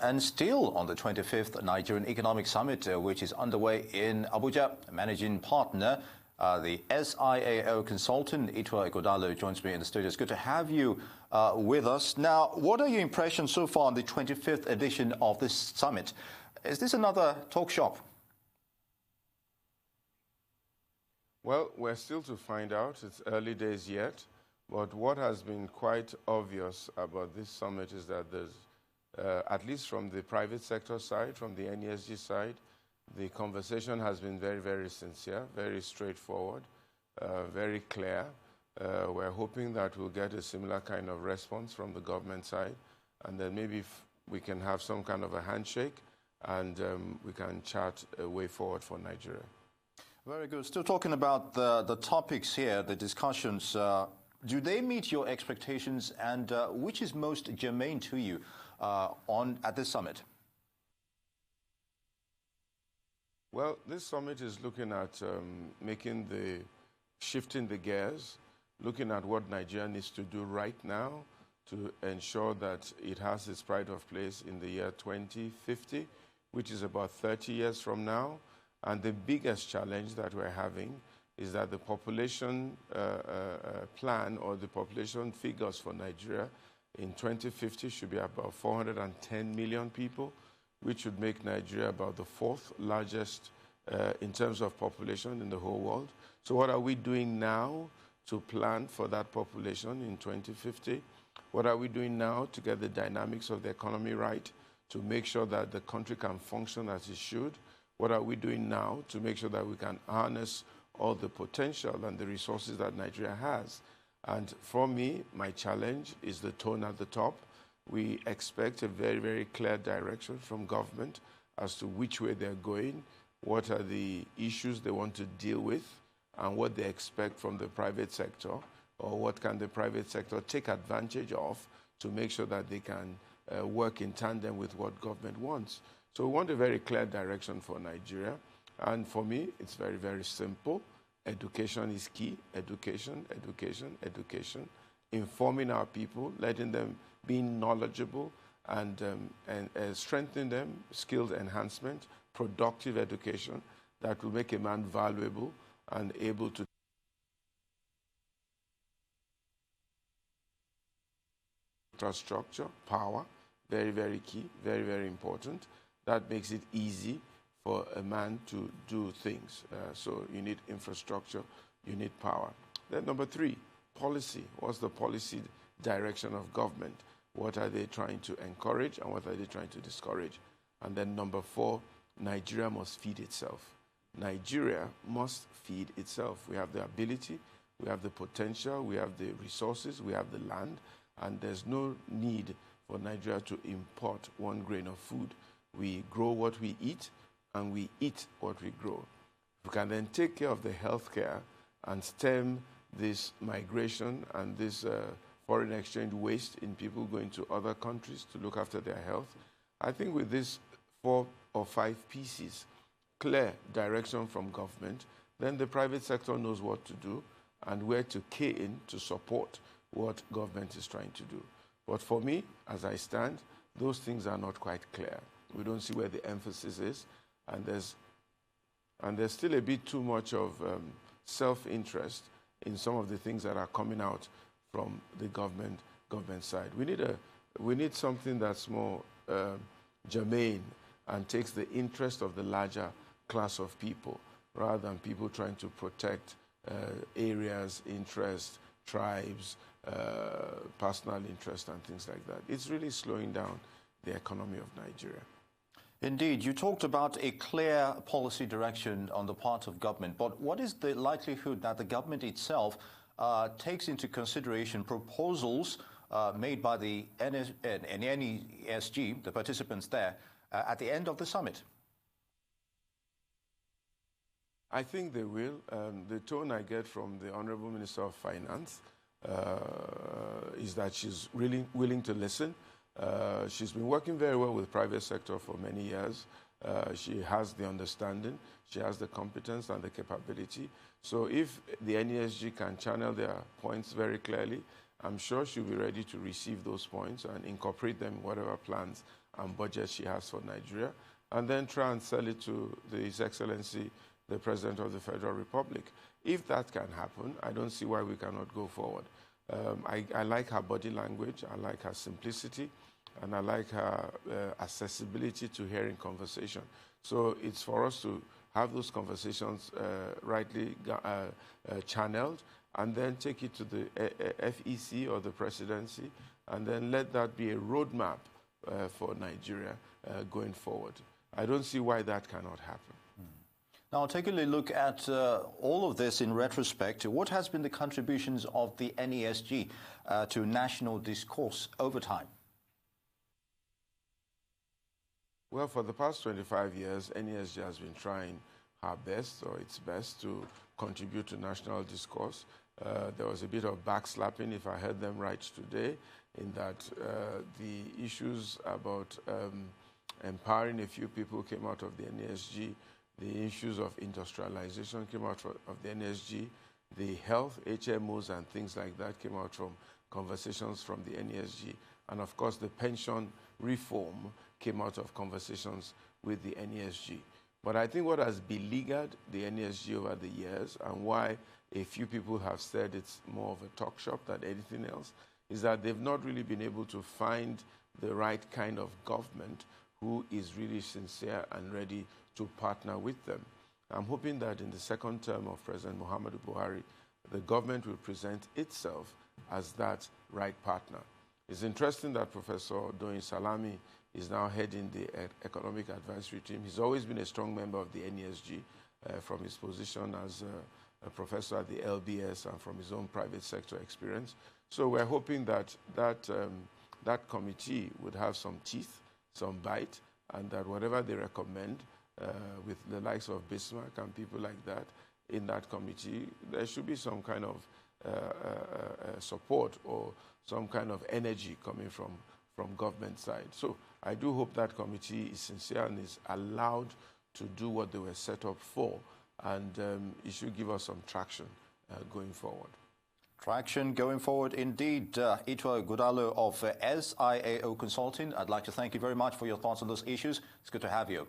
And still on the 25th Nigerian Economic Summit, which is underway in Abuja, managing partner, the SIAO consultant, Ituah Ighodalo, joins me in the studio. It's good to have you with us. Now, what are your impressions so far on the 25th edition of this summit? Is this another talk shop? Well, we're still to find out. It's early days yet. But what has been quite obvious about this summit is that there's, at least from the private sector side, from the NESG side, the conversation has been very, very sincere, very straightforward, very clear. We're hoping that we'll get a similar kind of response from the government side, and then maybe we can have some kind of a handshake, and we can chart a way forward for Nigeria. Very good. Still talking about the topics here, the discussions. Do they meet your expectations, and which is most germane to you at this summit? Well, this summit is looking at shifting the gears, looking at what Nigeria needs to do right now to ensure that it has its pride of place in the year 2050, which is about 30 years from now. And the biggest challenge that we're having is that the population plan or the population figures for Nigeria in 2050 should be about 410 million people, which would make Nigeria about the fourth largest in terms of population in the whole world. So what are we doing now to plan for that population in 2050? What are we doing now to get the dynamics of the economy right, to make sure that the country can function as it should? What are we doing now to make sure that we can harness all the potential and the resources that Nigeria has? And for me, my challenge is the tone at the top. We expect a very, very clear direction from government as to which way they're going, what are the issues they want to deal with, and what they expect from the private sector, or what can the private sector take advantage of to make sure that they can work in tandem with what government wants. So we want a very clear direction for Nigeria. And for me, it's very, very simple. Education is key. Education, education, education. Informing our people, letting them be knowledgeable, and strengthening them, skills enhancement, productive education that will make a man valuable and able to infrastructure, power, very, very key, very, very important. That makes it easy for a man to do things. So you need infrastructure, you need power. Then number three, policy. What's the policy direction of government? What are they trying to encourage and what are they trying to discourage? And then number four, Nigeria must feed itself. Nigeria must feed itself. We have the ability, we have the potential, we have the resources, we have the land, and there's no need for Nigeria to import one grain of food. We grow what we eat, and we eat what we grow. We can then take care of the healthcare and stem this migration and this foreign exchange waste in people going to other countries to look after their health. I think with these 4 or 5 pieces, clear direction from government, then the private sector knows what to do and where to key in to support what government is trying to do. But for me, as I stand, those things are not quite clear. We don't see where the emphasis is, and there's still a bit too much of self-interest in some of the things that are coming out from the government side. We need something that's more germane and takes the interest of the larger class of people, rather than people trying to protect areas, interests, tribes, personal interest, and things like that. It's really slowing down the economy of Nigeria. Indeed, you talked about a clear policy direction on the part of government, but what is the likelihood that the government itself takes into consideration proposals made by the NESG, the participants there, at the end of the summit? I think they will. The tone I get from the Honorable Minister of Finance is that she's really willing to listen. She's been working very well with the private sector for many years. She has the understanding, she has the competence and the capability. So if the NESG can channel their points very clearly, I'm sure she'll be ready to receive those points and incorporate them in whatever plans and budget she has for Nigeria, and then try and sell it to His Excellency, the President of the Federal Republic. If that can happen, I don't see why we cannot go forward. I like her body language, I like her simplicity, and I like her accessibility to hearing conversation. So it's for us to have those conversations rightly channeled, and then take it to the FEC or the presidency, and then let that be a roadmap for Nigeria going forward. I don't see why that cannot happen. Now, taking a look at all of this in retrospect, what has been the contributions of the NESG to national discourse over time? Well, for the past 25 years, NESG has been trying her best, or its best, to contribute to national discourse. There was a bit of backslapping, if I heard them right today, in that the issues about empowering a few people came out of the NESG. The issues of industrialization came out of the NESG. The health, HMOs and things like that came out from conversations from the NESG. And of course, the pension reform came out of conversations with the NESG. But I think what has beleaguered the NESG over the years, and why a few people have said it's more of a talk shop than anything else, is that they've not really been able to find the right kind of government who is really sincere and ready to partner with them. I'm hoping that in the second term of President Muhammadu Buhari, the government will present itself as that right partner. It's interesting that Professor Doyin Salami is now heading the Economic Advisory Team. He's always been a strong member of the NESG from his position as a professor at the LBS and from his own private sector experience. So we're hoping that that committee would have some teeth, some bite, and that whatever they recommend with the likes of Bismarck and people like that in that committee, there should be some kind of support or some kind of energy coming from government side. So I do hope that committee is sincere and is allowed to do what they were set up for, and it should give us some traction going forward. Traction going forward indeed. Ituah Ighodalo of SIAO Consulting, I'd like to thank you very much for your thoughts on those issues. It's good to have you.